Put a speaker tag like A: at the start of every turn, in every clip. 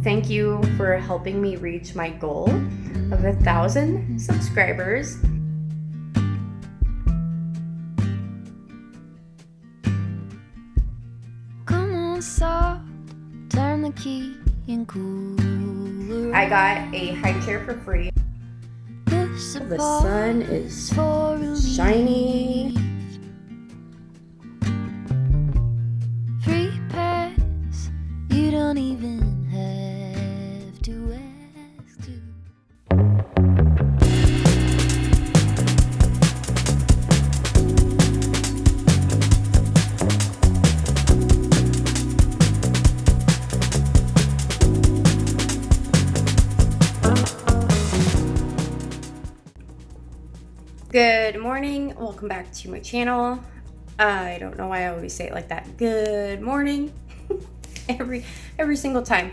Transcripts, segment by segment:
A: Thank you for helping me reach my goal of 1,000 subscribers.
B: Come on, soft, turn the key and cool.
A: I got a high chair for free. The sun is shiny.
B: Free pass, you don't even have to ask to.
A: Good morning, welcome back to my channel. I don't know why I always say it like that. Good morning. every single time.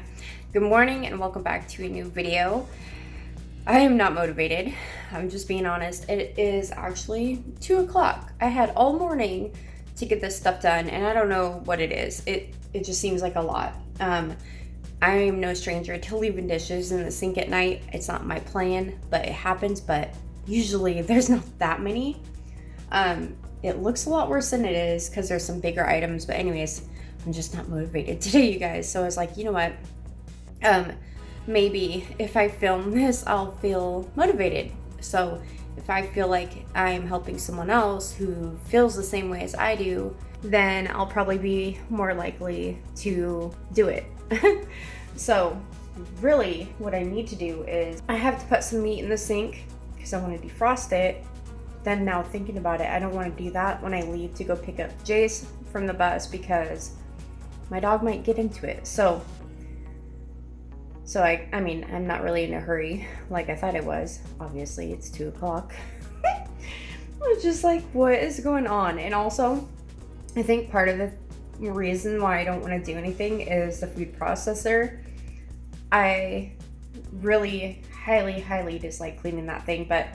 A: Good morning and welcome back to a new video. I am not motivated. I'm just being honest. It is actually 2 o'clock. I had all morning to get this stuff done and I don't know what it is. It just seems like a lot. I am no stranger to leaving dishes in the sink at night. It's not my plan, but it happens. But usually there's not that many. It looks a lot worse than it is because there's some bigger items, but anyways, I'm just not motivated today, you guys. So I was like, you know what? Maybe if I film this, I'll feel motivated. So if I feel like I'm helping someone else who feels the same way as I do, then I'll probably be more likely to do it. So really what I need to do is I have to put some meat in the sink because I want to defrost it. Then now thinking about it, I don't want to do that when I leave to go pick up Jace from the bus because my dog might get into it. So I mean, I'm not really in a hurry like I thought I was. Obviously, it's 2 o'clock. I was just like, what is going on? And also, I think part of the reason why I don't want to do anything is the food processor. I really highly dislike cleaning that thing. But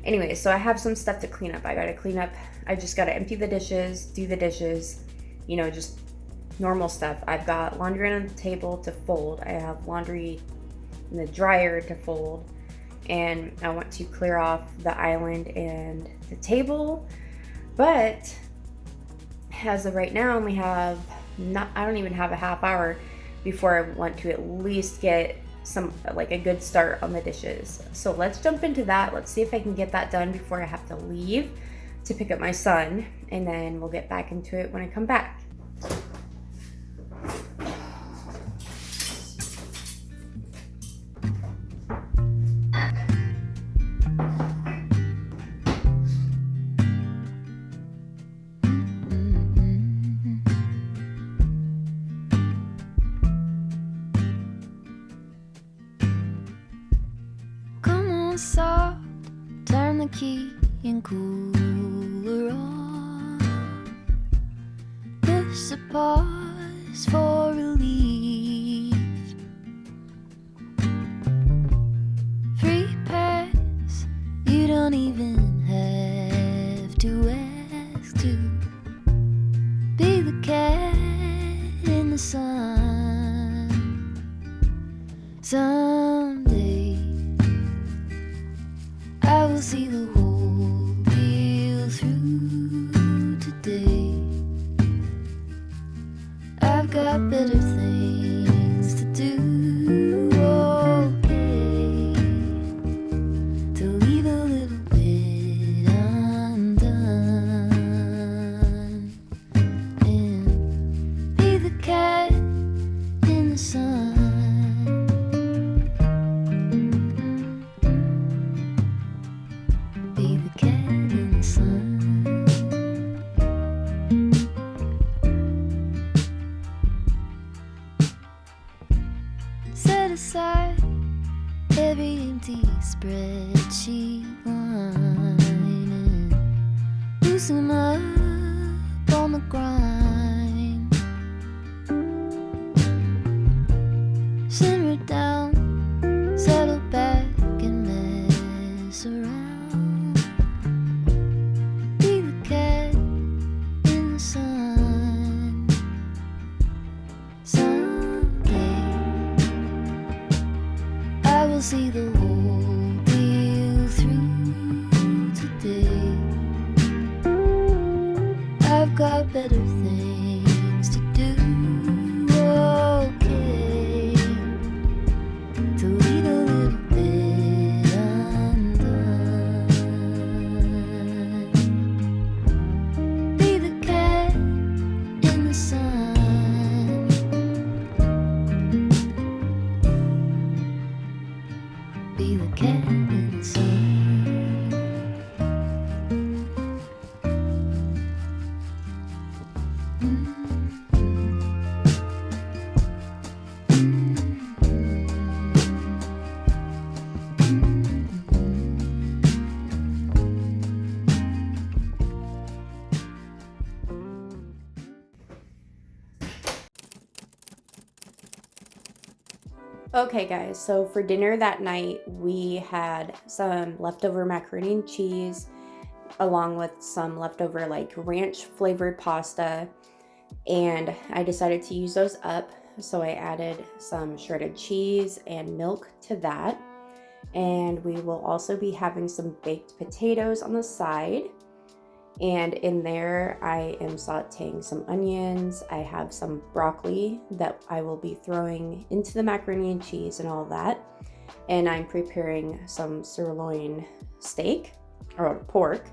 A: anyway, so I have some stuff to clean up. I gotta clean up. I just gotta empty the dishes, do the dishes, you know, just normal stuff. I've got laundry on the table to fold. I have laundry in the dryer to fold. And I want to clear off the island and the table. But as of right now, I don't even have a half hour before I want to at least get a good start on the dishes. So let's jump into that. Let's see if I can get that done before I have to leave to pick up my son, and then we'll get back into it when I come back.
B: Soft, turn the key and cooler on. Push a pause for relief. Free pass, you don't even have to ask to. Be the cat in the sun. Someday I will see the whole deal through today. I've got better things to do, okay, to leave a little bit undone and be the cat in the sun. Set aside every empty spreadsheet line and loosen up on the grind. Simmer down, settle back and mess around. Be the cat in the sun. Someday We'll see the whole deal through today. I've got better things to do. Okay, to lead a little bit undone. Be the cat in the sun. Be the cat in the sun.
A: Okay guys, so for dinner that night, we had some leftover macaroni and cheese along with some leftover like ranch flavored pasta, and I decided to use those up. So I added some shredded cheese and milk to that. And we will also be having some baked potatoes on the side. And in there, I am sauteing some onions. I have some broccoli that I will be throwing into the macaroni and cheese and all that. And I'm preparing some sirloin steak or pork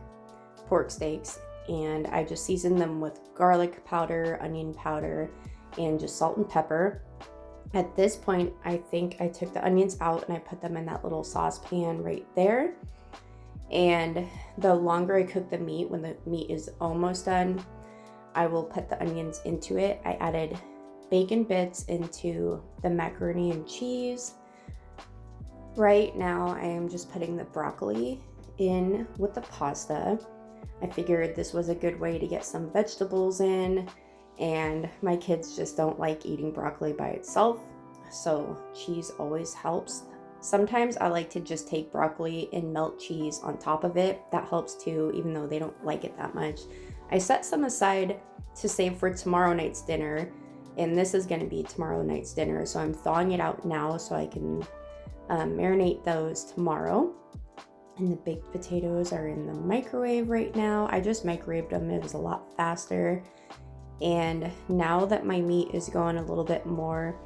A: steaks. And I just season them with garlic powder, onion powder, and just salt and pepper. At this point, I think I took the onions out and I put them in that little saucepan right there. And the longer I cook the meat, when the meat is almost done, I will put the onions into it. I added bacon bits into the macaroni and cheese. Right now, I am just putting the broccoli in with the pasta. I figured this was a good way to get some vegetables in, and my kids just don't like eating broccoli by itself, so cheese always helps. Sometimes I like to just take broccoli and melt cheese on top of it. That helps too, even though they don't like it that much. I set some aside to save for tomorrow night's dinner, and this is going to be tomorrow night's dinner, so I'm thawing it out now so I can marinate those tomorrow. And the baked potatoes are in the microwave right now. I just microwaved them. It was a lot faster. And now that my meat is going a little bit more,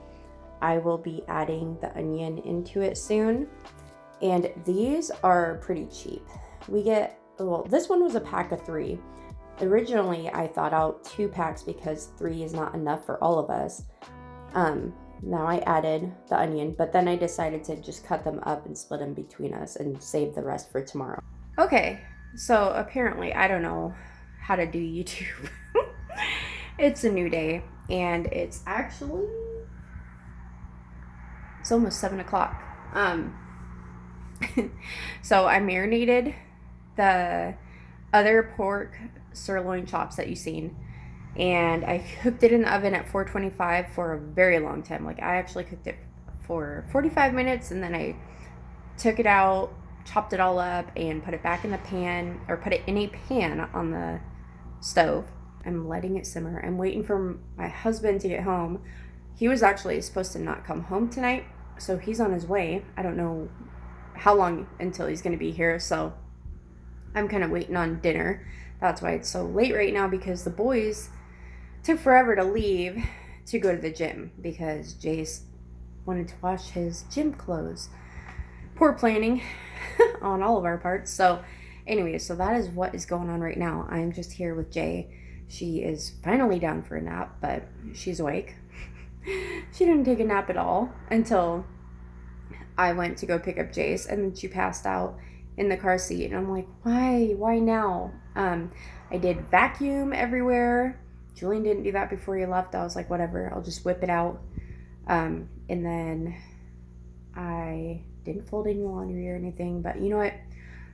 A: I will be adding the onion into it soon. And these are pretty cheap. We get, well, this one was a pack of 3. Originally, I thought out 2 packs because 3 is not enough for all of us. Now I added the onion, but then I decided to just cut them up and split them between us and save the rest for tomorrow. Okay, so apparently I don't know how to do YouTube. It's a new day, and it's almost 7 o'clock. So I marinated the other pork sirloin chops that you've seen, and I cooked it in the oven at 425 for a very long time. Like, I actually cooked it for 45 minutes, and then I took it out, chopped it all up, and put it back in the pan, or put it in a pan on the stove. I'm letting it simmer. I'm waiting for my husband to get home. He was actually supposed to not come home tonight, so he's on his way. I don't know how long until he's going to be here, so I'm kind of waiting on dinner. That's why it's so late right now, because the boys took forever to leave to go to the gym because Jace wanted to wash his gym clothes. Poor planning on all of our parts. So anyway, so that is what is going on right now. I'm just here with Jay. She is finally down for a nap, but she's awake. She didn't take a nap at all until I went to go pick up Jace, and then she passed out in the car seat, and I'm like, why now? I did vacuum everywhere. Julian didn't do that before he left. I was like, whatever, I'll just whip it out. And then I didn't fold any laundry or anything, but you know what?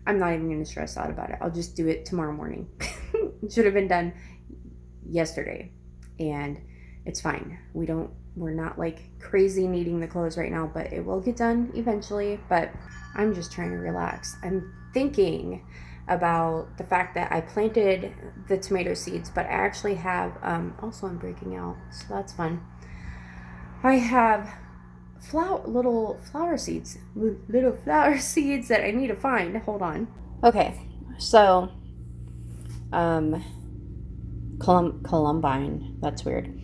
A: I'm not even going to stress out about it. I'll just do it tomorrow morning. It should have been done yesterday, and it's fine. We're not like crazy needing the clothes right now, but it will get done eventually. But I'm just trying to relax. I'm thinking about the fact that I planted the tomato seeds, but I actually have, also I'm breaking out, so that's fun. I have little flower seeds. Little flower seeds that I need to find. Hold on. Okay, so Columbine. That's weird.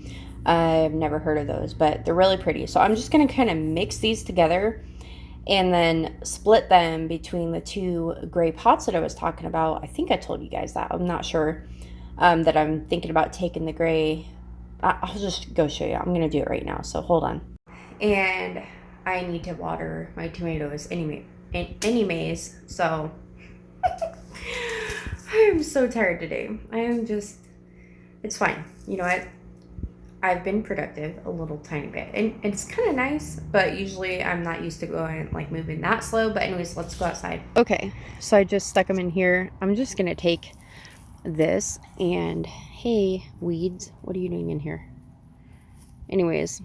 A: I've never heard of those, but they're really pretty. So I'm just gonna kind of mix these together and then split them between the two gray pots that I was talking about. I think I told you guys that. I'm not sure that I'm thinking about taking the gray. I'll just go show you. I'm gonna do it right now. So hold on. And I need to water my tomatoes anyways. So I am so tired today. It's fine. You know what? I've been productive a little tiny bit, and it's kind of nice, but usually I'm not used to going like moving that slow. But anyways, let's go outside. Okay, so I just stuck them in here. I'm just gonna take this and, hey weeds, what are you doing in here? Anyways,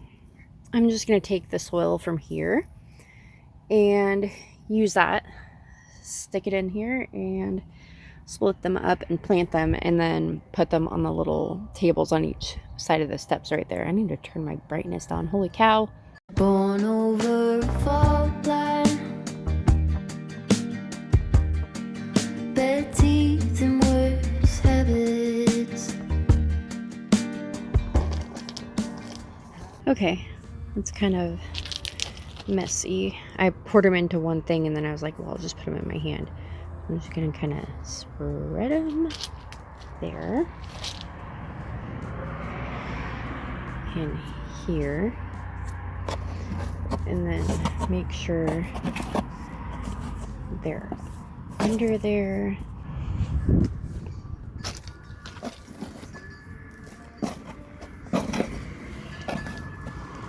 A: I'm just gonna take the soil from here and use that, stick it in here and split them up and plant them, and then put them on the little tables on each side of the steps right there. I need to turn my brightness down. Holy cow.
B: Born over a fault line, bad teeth and worse habits.
A: Okay, it's kind of messy. I poured them into one thing and then I was like, well, I'll just put them in my hand. I'm just gonna kind of spread them there and here, and then make sure they're under there.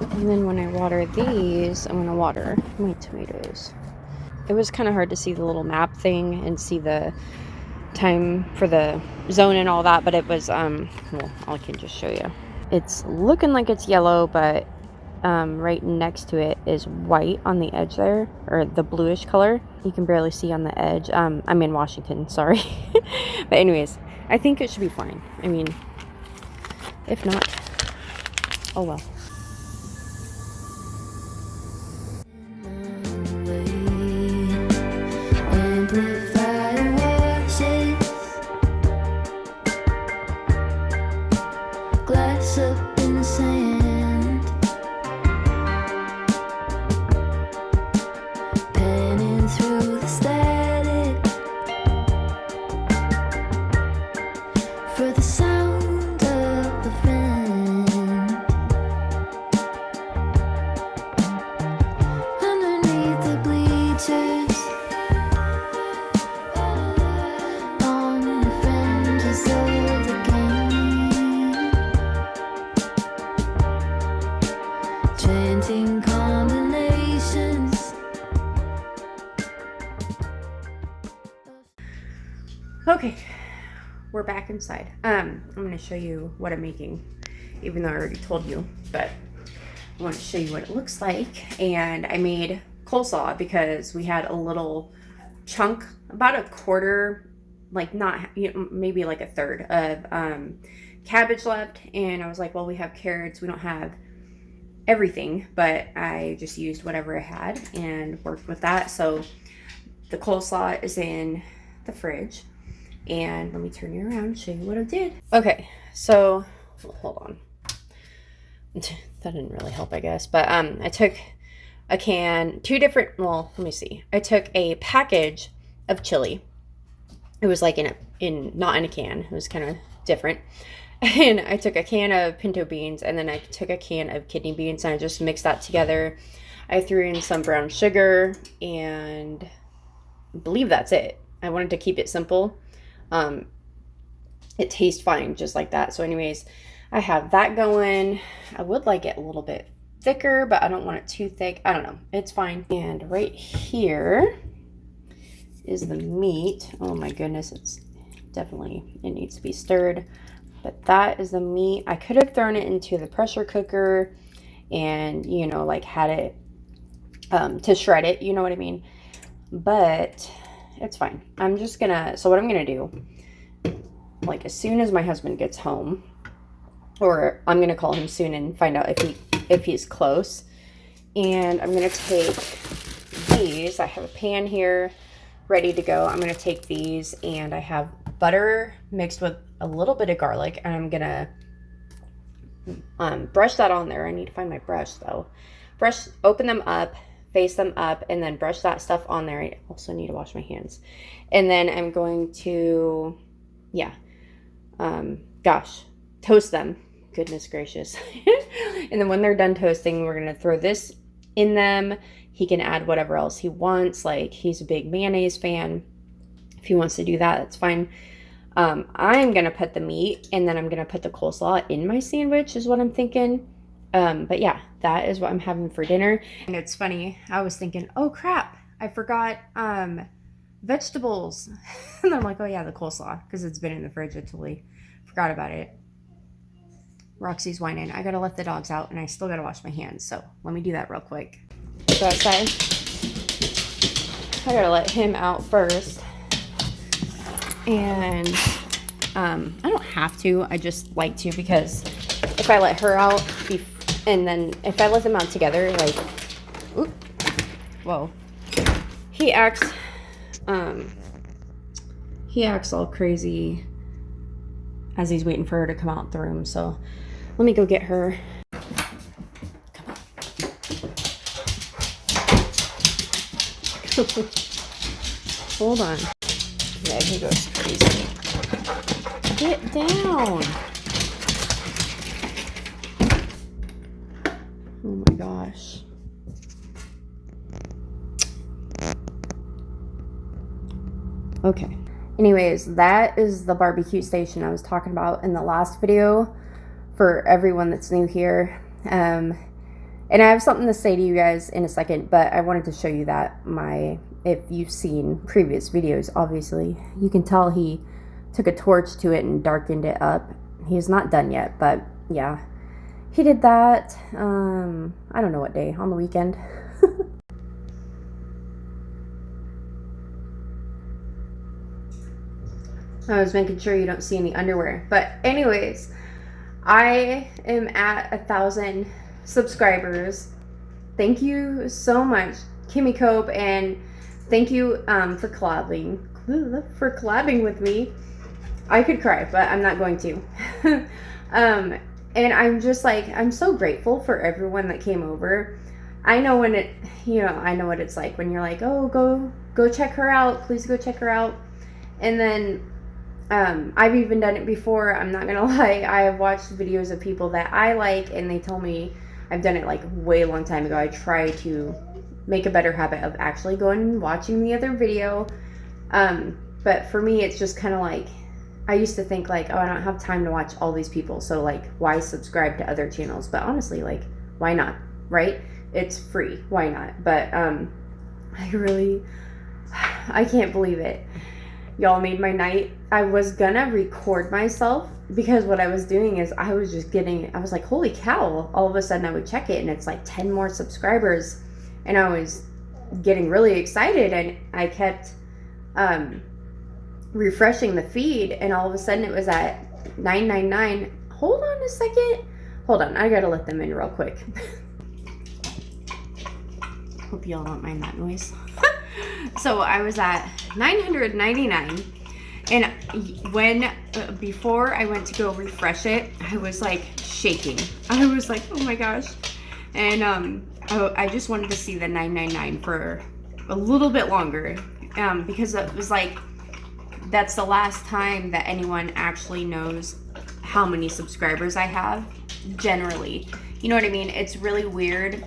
A: And then when I water these, I'm gonna water my tomatoes. It was kind of hard to see the little map thing and see the time for the zone and all that, but it was, well, I can just show you. It's looking like it's yellow, but right next to it is white on the edge there, or the bluish color. You can barely see on the edge. I'm in Washington, sorry. But anyways, I think it should be fine. I mean, if not, oh well.
B: Glass up in the sand, panning through the static for the sound of a friend. Underneath the bleachers, on the fringes of the game, chanting combinations.
A: Okay, we're back inside. I'm going to show you what I'm making, even though I already told you, but I want to show you what it looks like. And I made coleslaw because we had a little chunk, about a quarter, like not, maybe like a third of cabbage left. And I was like, well, we have carrots, we don't have everything, but I just used whatever I had and worked with that. So the coleslaw is in the fridge. And let me turn you around and show you what I did. Okay, so hold on. That didn't really help, I guess. But I took a can, let me see. I took a package of chili. It was like not in a can. It was kind of different. And I took a can of pinto beans, and then I took a can of kidney beans, and I just mixed that together. I threw in some brown sugar, and I believe that's it. I wanted to keep it simple. It tastes fine just like that. So anyways, I have that going. I would like it a little bit thicker, but I don't want it too thick. I don't know. It's fine. And right here is the meat. Oh my goodness, it needs to be stirred. But that is the meat. I could have thrown it into the pressure cooker and, like had it to shred it, you know what I mean? But it's fine. So what I'm gonna do, like as soon as my husband gets home, or I'm gonna call him soon and find out if he's close, And I'm going to take these. I have a pan here ready to go. I'm going to take these, and I have butter mixed with a little bit of garlic, and I'm going to brush that on there. I need to find my brush though. Open them up, face them up, and then brush that stuff on there. I also need to wash my hands. And then I'm going to, toast them. Goodness gracious. And then when they're done toasting, we're going to throw this in them. He can add whatever else he wants. Like, he's a big mayonnaise fan. If he wants to do that, that's fine. I'm going to put the meat, and then I'm going to put the coleslaw in my sandwich is what I'm thinking. But yeah, that is what I'm having for dinner. And it's funny, I was thinking, oh crap, I forgot vegetables. And I'm like, oh yeah, the coleslaw, because it's been in the fridge. I totally forgot about it. Roxy's whining. I gotta let the dogs out, and I still gotta wash my hands, so let me do that real quick. Go outside. I gotta let him out first. And I don't have to, I just like to, because if I let her out and then if I let them out together, like, ooh, whoa, he acts all crazy as he's waiting for her to come out the room. So let me go get her. Come on. Hold on. Yeah, he goes crazy. Get down. Oh my gosh. Okay. Anyways, that is the barbecue station I was talking about in the last video for everyone that's new here. And I have something to say to you guys in a second, but I wanted to show you that if you've seen previous videos, obviously, you can tell he took a torch to it and darkened it up. He's not done yet, but yeah, he did that. I don't know what day, on the weekend. I was making sure you don't see any underwear. But anyways, I am at 1,000 subscribers. Thank you so much, Kimmy Cope, and thank you for collabing with me. I could cry, but I'm not going to. And I'm just like, I'm so grateful for everyone that came over. I know when I know what it's like when you're like, oh, go check her out. Please go check her out. And then I've even done it before. I'm not gonna lie. I have watched videos of people that I like, and they told me, I've done it like way long time ago. I try to make a better habit of actually going and watching the other video. But for me, it's just kind of like, I used to think like, oh, I don't have time to watch all these people, so like, why subscribe to other channels? But honestly, like, why not, right? It's free, why not? But I can't believe it. Y'all made my night. I was gonna record myself, because what I was doing is I was like, holy cow, all of a sudden I would check it and it's like 10 more subscribers, and I was getting really excited, and I kept refreshing the feed, and all of a sudden it was at 999. Hold on a second. Hold on, I gotta let them in real quick. Hope y'all don't mind that noise. So I was at 999, and before I went to go refresh it, I was like shaking. I was like, oh my gosh. And I just wanted to see the 999 for a little bit longer, because it was like, that's the last time that anyone actually knows how many subscribers I have, generally. You know what I mean? It's really weird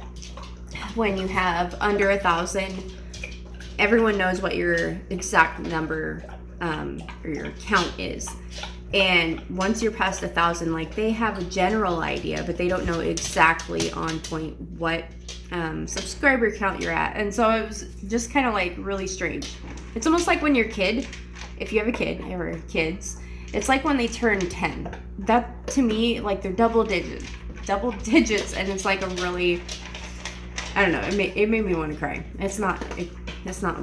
A: when you have under 1,000. Everyone knows what your exact number or your count is, and once you're past 1,000, like, they have a general idea, but they don't know exactly on point what subscriber count you're at. And so it was just kind of like really strange. It's almost like when you're a kid, if you have a kid or kids, it's like when they turn 10. That, to me, like, they're double digits, and it's like a really, I don't know, it made me want to cry. It's not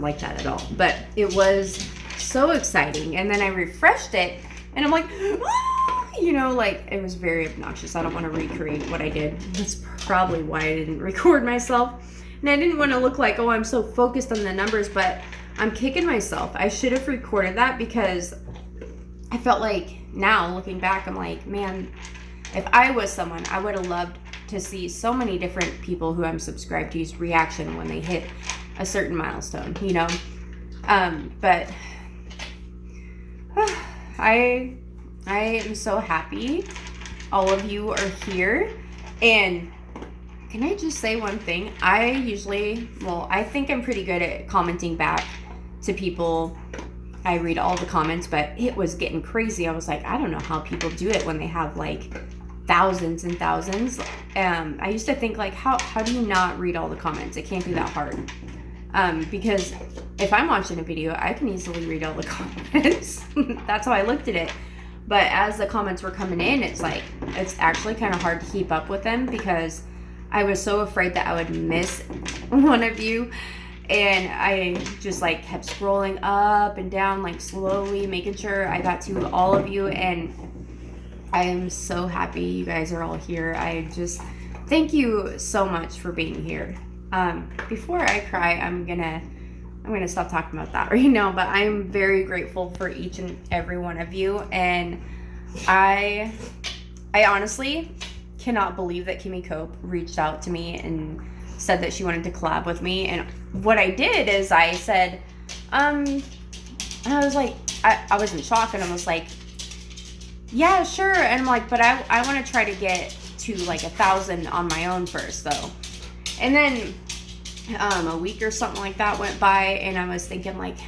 A: like that at all, but it was so exciting. And then I refreshed it, and I'm like, oh, you know, like, it was very obnoxious. I don't want to recreate what I did. That's probably why I didn't record myself. And I didn't want to look like, oh, I'm so focused on the numbers, but I'm kicking myself. I should have recorded that because I felt like now looking back, I'm like, man, if I was someone, I would have loved to see so many different people who I'm subscribed to's reaction when they hit a certain milestone, you know? But I am so happy all of you are here. And can I just say one thing? I think I'm pretty good at commenting back to people. I read all the comments, but it was getting crazy. I was like, I don't know how people do it when they have like thousands and thousands. I used to think like, how do you not read all the comments? It can't be that hard. Because if I'm watching a video, I can easily read all the comments. That's how I looked at it. But as the comments were coming in, it's actually kind of hard to keep up with them because I was so afraid that I would miss one of you. And I just like kept scrolling up and down, like slowly making sure I got to all of you. And I am so happy you guys are all here. I just thank you so much for being here. Before I cry, I'm gonna stop talking about that right now, but I am very grateful for each and every one of you. And I honestly cannot believe that Kimmy Cope reached out to me and said that she wanted to collab with me. And what I did is I said, and I was like, I was in shock, and I was like, yeah, sure. And I'm like, but I want to try to get to like 1,000 on my own first though. And then a week or something like that went by, and I was thinking like,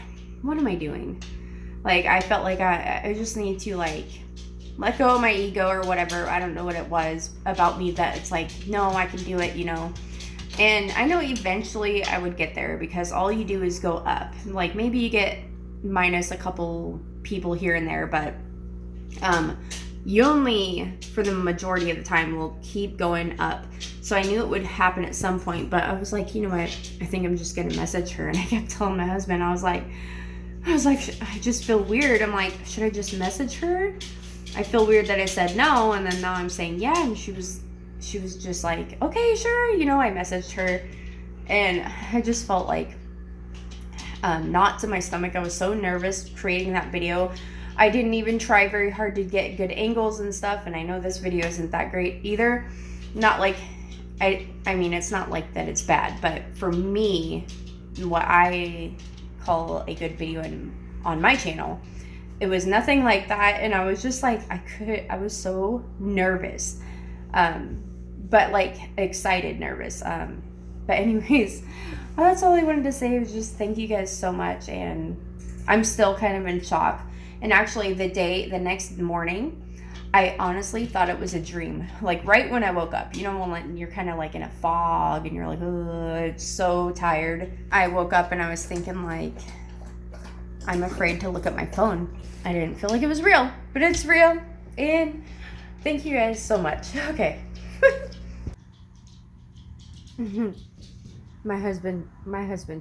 A: what am I doing? Like, I felt like I just need to like let go of my ego or whatever. I don't know what it was about me that it's like, no, I can do it, you know. And I know eventually I would get there because all you do is go up. Like, maybe you get minus a couple people here and there, but you only, for the majority of the time, will keep going up. So I knew it would happen at some point, but I was like, you know what? I think I'm just gonna message her. And I kept telling my husband, I was like, I just feel weird. I'm like, should I just message her? I feel weird that I said no, and then now I'm saying yeah, and she was just like, okay, sure, you know. I messaged her, and I just felt like knots in my stomach. I was so nervous creating that video. I didn't even try very hard to get good angles and stuff, and I know this video isn't that great either. Not like, I mean, it's not like that it's bad, but for me, what I call a good video on my channel, it was nothing like that. And I was just like, I was so nervous, but like excited nervous. But anyways, that's all I wanted to say was just thank you guys so much. And I'm still kind of in shock. And actually the next morning, I honestly thought it was a dream. Like right when I woke up, you know, when you're kind of like in a fog and you're like, oh, it's so tired. I woke up and I was thinking like, I'm afraid to look at my phone. I didn't feel like it was real, but it's real. And thank you guys so much. Okay. My husband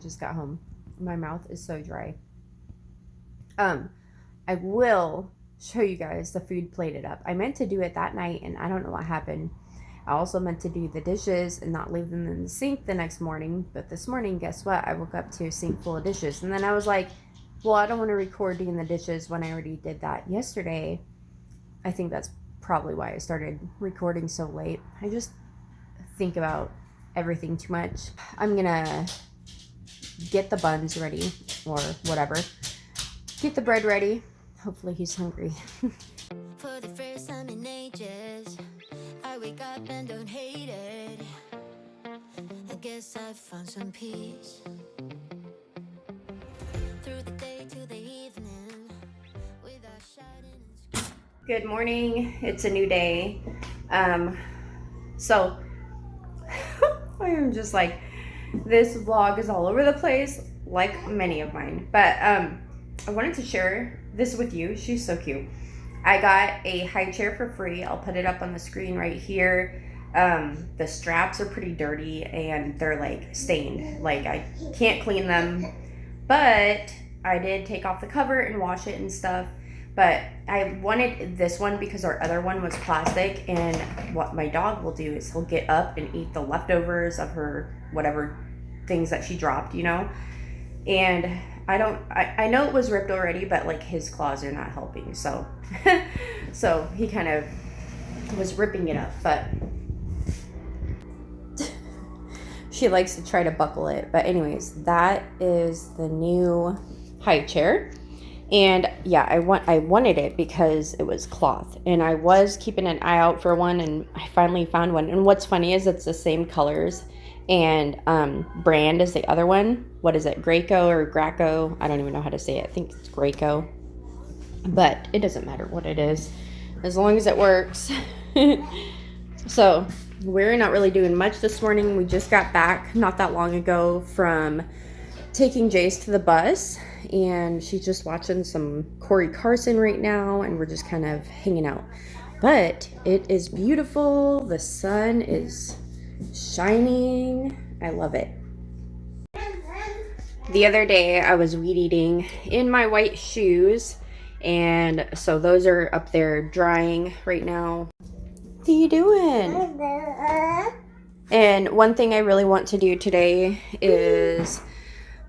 A: just got home. My mouth is so dry. I will show you guys the food plated up. I meant to do it that night, and I don't know what happened. I also meant to do the dishes and not leave them in the sink the next morning. But this morning, guess what? I woke up to a sink full of dishes. And then I was like, well, I don't want to record doing the dishes when I already did that yesterday. I think that's probably why I started recording so late. I just think about everything too much. I'm gonna get the buns ready or whatever. Get the bread ready. Hopefully he's hungry.
B: For the first time in ages, I wake up and don't hate it. I guess I found some peace. Through the day to the evening, without shouting and screaming.
A: Good morning. It's a new day. So I am just like, this vlog is all over the place, like many of mine. But I wanted to share this with you. She's so cute. I got a high chair for free. I'll put it up on the screen right here. The straps are pretty dirty and they're like stained. Like I can't clean them, but I did take off the cover and wash it and stuff. But I wanted this one because our other one was plastic, and what my dog will do is he'll get up and eat the leftovers of her whatever things that she dropped, you know? And I know it was ripped already, but like his claws are not helping. So, so he kind of was ripping it up, but she likes to try to buckle it. But anyways, that is the new high chair. And yeah, I wanted it because it was cloth, and I was keeping an eye out for one, and I finally found one. And what's funny is it's the same colors and brand as the other one. What is it, Graco or Graco? I don't even know how to say it. I think it's Graco, but it doesn't matter what it is as long as it works. So we're not really doing much this morning. We just got back not that long ago from taking Jace to the bus, and she's just watching some Corey Carson right now, and we're just kind of hanging out. But it is beautiful. The sun is shining. I love it. The other day I was weed eating in my white shoes, and so those are up there drying right now. What are you doing? And one thing I really want to do today is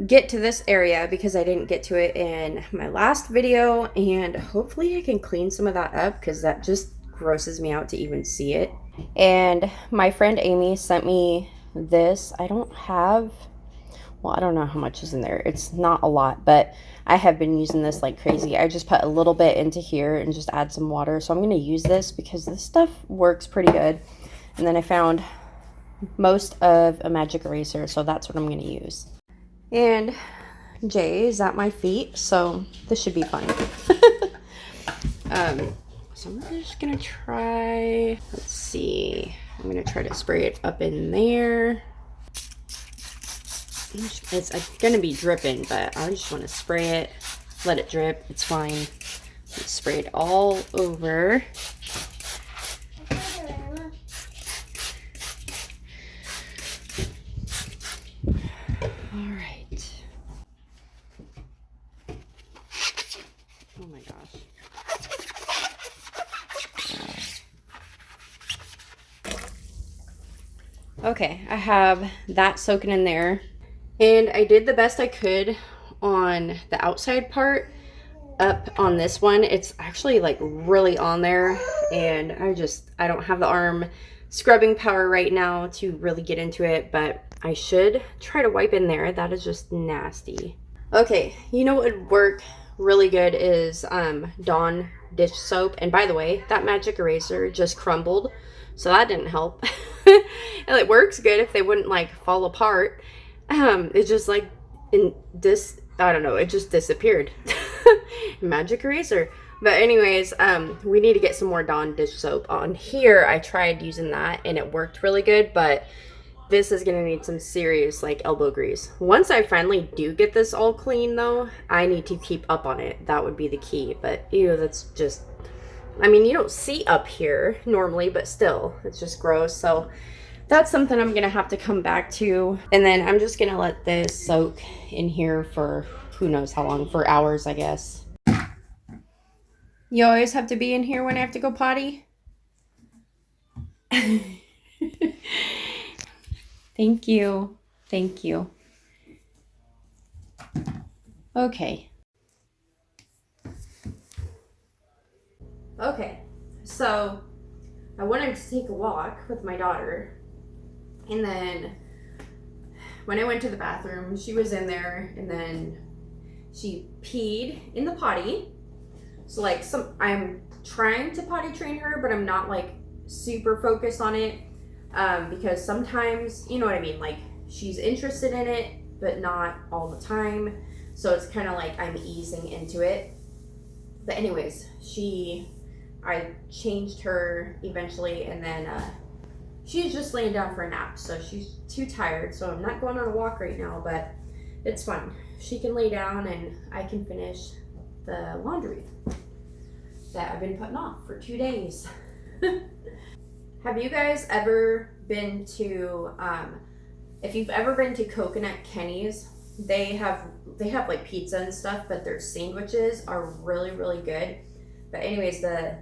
A: get to this area because I didn't get to it in my last video, and hopefully I can clean some of that up because that just grosses me out to even see it. And my friend Amy sent me this. I don't know how much is in there. It's not a lot, but I have been using this like crazy. I just put a little bit into here and just add some water. So I'm going to use this because this stuff works pretty good. And then I found most of a magic eraser, so that's what I'm going to use. And Jay is at my feet, so this should be fun. So I'm just gonna try, let's see, I'm gonna try to spray it up in there. It's gonna be dripping, but I just want to spray it, let it drip, it's fine. Let's spray it all over. Oh my gosh. Okay, I have that soaking in there. And I did the best I could on the outside part. Up on this one, it's actually like really on there. And I don't have the arm scrubbing power right now to really get into it. But I should try to wipe in there. That is just nasty. Okay, you know what would work really good is Dawn dish soap. And by the way, that magic eraser just crumbled, so that didn't help. And it works good if they wouldn't like fall apart. It just like in this, I don't know, it just disappeared. Magic eraser. But anyways, we need to get some more Dawn dish soap on here. I tried using that and it worked really good, but this is gonna need some serious like elbow grease. Once I finally do get this all clean though, I need to keep up on it. That would be the key. But ew, that's just, I mean, you don't see up here normally, but still, it's just gross. So that's something I'm gonna have to come back to. And then I'm just gonna let this soak in here for who knows how long, for hours, I guess. You always have to be in here when I have to go potty? Thank you. Thank you. Okay. Okay, so I wanted to take a walk with my daughter, and then when I went to the bathroom, she was in there, and then she peed in the potty. So like I'm trying to potty train her, but I'm not like super focused on it. Because sometimes, you know what I mean, like she's interested in it, but not all the time. So it's kind of like I'm easing into it. But anyways, I changed her eventually, and then she's just laying down for a nap. So she's too tired. So I'm not going on a walk right now, but it's fun. She can lay down and I can finish the laundry that I've been putting off for 2 days. Have you guys ever been to, if you've ever been to Coconut Kenny's, they have like pizza and stuff, but their sandwiches are really, really good. But anyways, the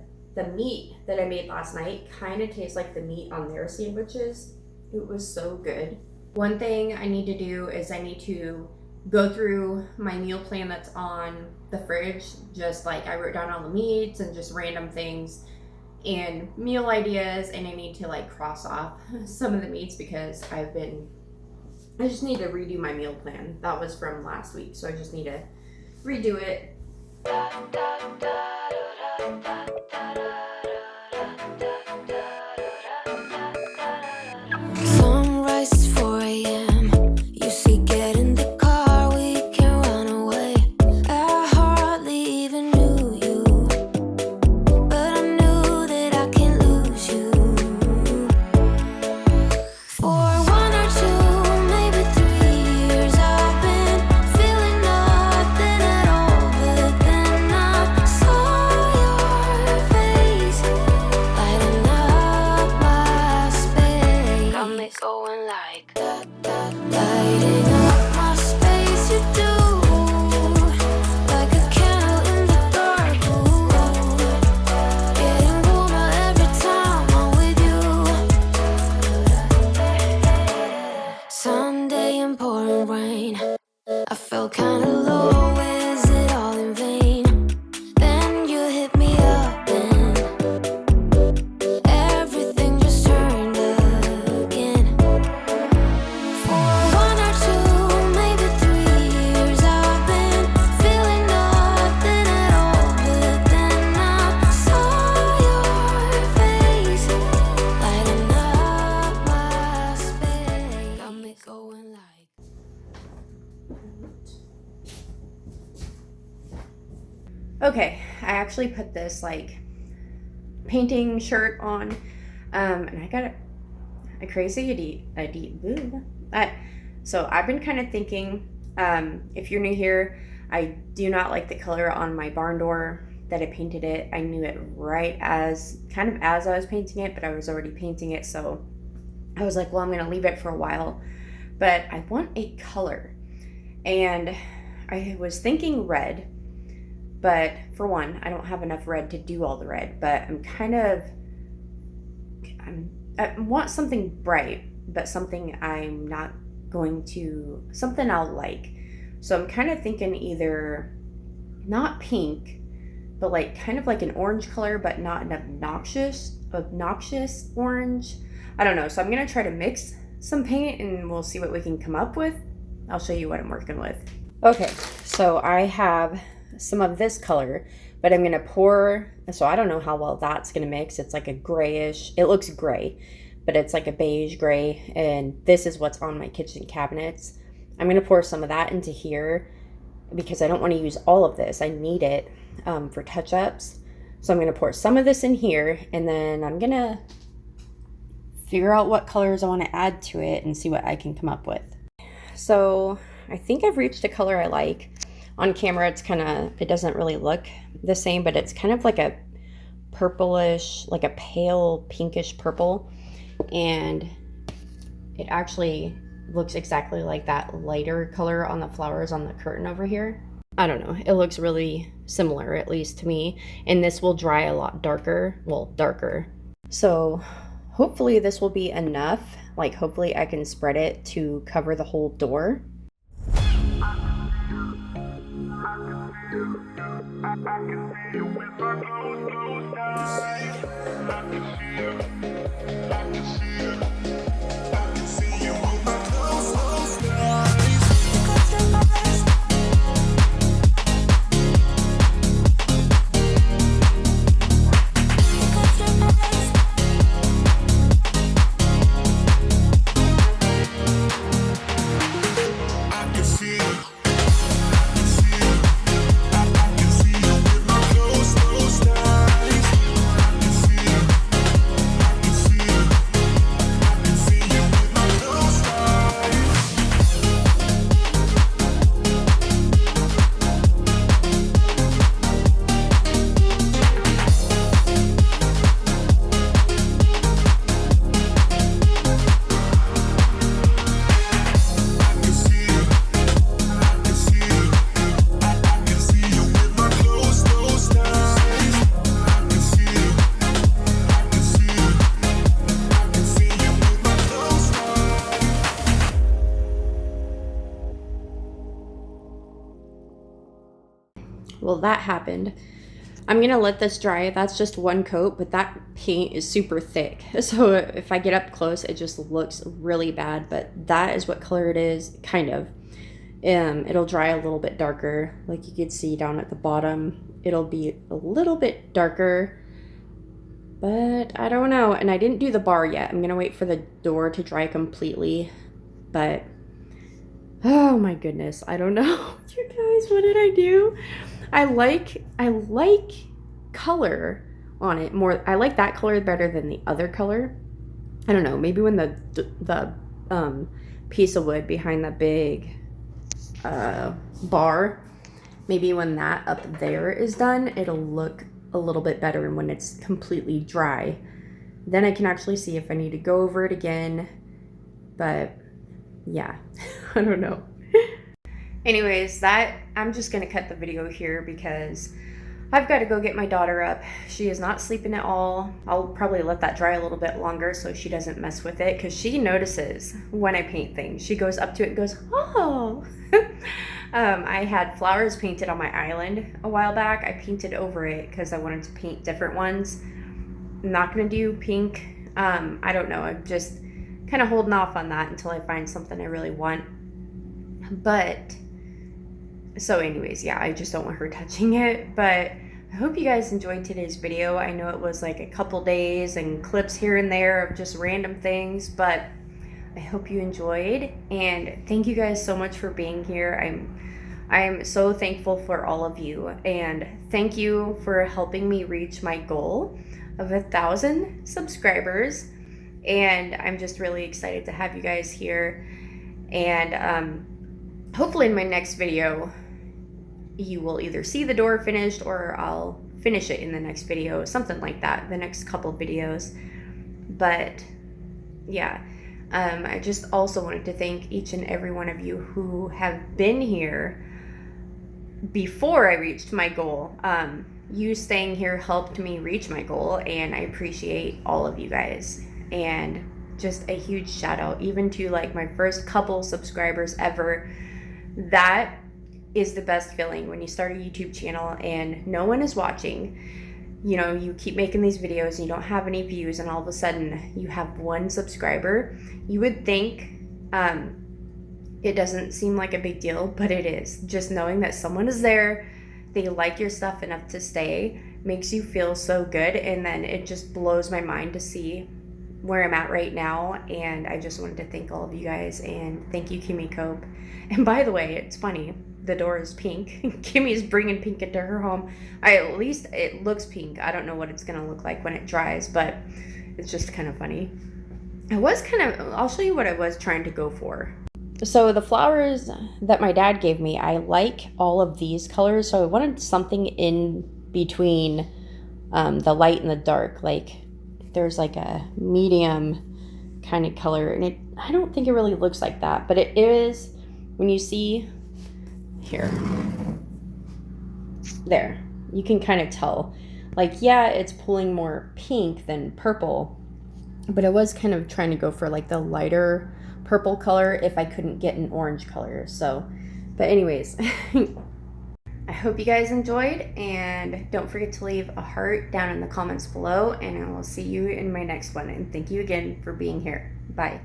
A: meat that I made last night kind of tastes like the meat on their sandwiches. It was so good. One thing I need to do is I need to go through my meal plan that's on the fridge. Just like I wrote down all the meats and just random things and meal ideas, and I need to like cross off some of the meats because I just need to redo my meal plan. That was from last week, so I just need to redo it.
B: Sunrise is 4 a.m. You see, get in the car, we can run away. I hardly even knew you, but I knew that I can't lose you. For 1 or 2, maybe 3 years, I've been feeling nothing at all. But then I saw your face lighting up my space. Got me going like lighting up my space. You do, like a candle in the dark. Ooh, getting warmer every time I'm with you. Sunday and pouring rain, I felt kinda low. Is it all in vain? Then you hit me up and everything just turned again. For 1 or 2, maybe 3 years, I've been feeling nothing at all. But then I saw your face lighting up my space. Got me going like.
A: Okay, I actually put this like painting shirt on, and I got a crazy so I've been kind of thinking, if you're new here, I do not like the color on my barn door that I painted it. I knew it right as I was painting it, but I was already painting it, so I was like, well, I'm gonna leave it for a while, but I want a color, and I was thinking red. But for one, I don't have enough red to do all the red, but I want something bright, but something something I'll like. So I'm kind of thinking either not pink, but like kind of like an orange color, but not an obnoxious orange. I don't know. So I'm going to try to mix some paint and we'll see what we can come up with. I'll show you what I'm working with. Okay, so I have some of this color, but I'm gonna pour, so I don't know how well that's gonna mix. It's like a grayish, it looks gray, but it's like a beige gray, and this is what's on my kitchen cabinets. I'm gonna pour some of that into here because I don't want to use all of this. I need it for touch-ups, so I'm gonna pour some of this in here, and then I'm gonna figure out what colors I want to add to it and see what I can come up with. So I think I've reached a color I like. On camera, it doesn't really look the same, but it's kind of like a purplish, like a pale pinkish purple. And it actually looks exactly like that lighter color on the flowers on the curtain over here. I don't know. It looks really similar, at least to me. And this will dry a lot darker. Well, darker. So hopefully this will be enough. Like, hopefully I can spread it to cover the whole door. I can see you with my closed eyes. I can see you. I can see you. I can see you with my closed eyes. I can see you. well, that happened. I'm gonna let this dry. That's just one coat, but that paint is super thick. So if I get up close, it just looks really bad, but that is what color it is, kind of. It'll dry a little bit darker. Like you could see down at the bottom, it'll be a little bit darker, but I don't know. And I didn't do the bar yet. I'm gonna wait for the door to dry completely, but oh my goodness, I don't know. You guys, what did I do? I like color on it more. I like that color better than the other color. I don't know, maybe when the piece of wood behind the big bar, maybe when that up there is done, it'll look a little bit better. And when it's completely dry, then I can actually see if I need to go over it again. But yeah, I don't know. Anyways, I'm just gonna cut the video here because I've got to go get my daughter up. She is not sleeping at all. I'll probably let that dry a little bit longer so she doesn't mess with it, because she notices when I paint things. She goes up to it and goes, oh. I had flowers painted on my island a while back. I painted over it because I wanted to paint different ones. I'm not gonna do pink. I don't know. I'm just kind of holding off on that until I find something I really want. But so anyways, yeah, I just don't want her touching it. But I hope you guys enjoyed today's video. I know it was like a couple days and clips here and there of just random things, but I hope you enjoyed, and thank you guys so much for being here. I am so thankful for all of you, and thank you for helping me reach my goal of 1,000 subscribers. And I'm just really excited to have you guys here. And hopefully in my next video, you will either see the door finished or I'll finish it in the next video, something like that, the next couple videos. But yeah, I just also wanted to thank each and every one of you who have been here before I reached my goal. You staying here helped me reach my goal, and I appreciate all of you guys. And just a huge shout out even to like my first couple subscribers ever. That is the best feeling when you start a YouTube channel and no one is watching. You know, you keep making these videos and you don't have any views, and all of a sudden you have 1 subscriber. You would think it doesn't seem like a big deal, but it is. Just knowing that someone is there, they like your stuff enough to stay, makes you feel so good. And then it just blows my mind to see where I'm at right now. And I just wanted to thank all of you guys, and thank you, Kimmy Cope. And by the way, it's funny, the door is pink. Kimmy's bringing pink into her home. At least it looks pink. I don't know what it's gonna look like when it dries, but it's just kind of funny. I'll show you what I was trying to go for. So the flowers that my dad gave me, I like all of these colors, so I wanted something in between the light and the dark. Like there's like a medium kind of color, and I don't think it really looks like that, but it is. When you see here, there, you can kind of tell, like, yeah, it's pulling more pink than purple, but I was kind of trying to go for like the lighter purple color if I couldn't get an orange color. So, but anyways, I hope you guys enjoyed, and don't forget to leave a heart down in the comments below, and I will see you in my next one. And thank you again for being here. Bye.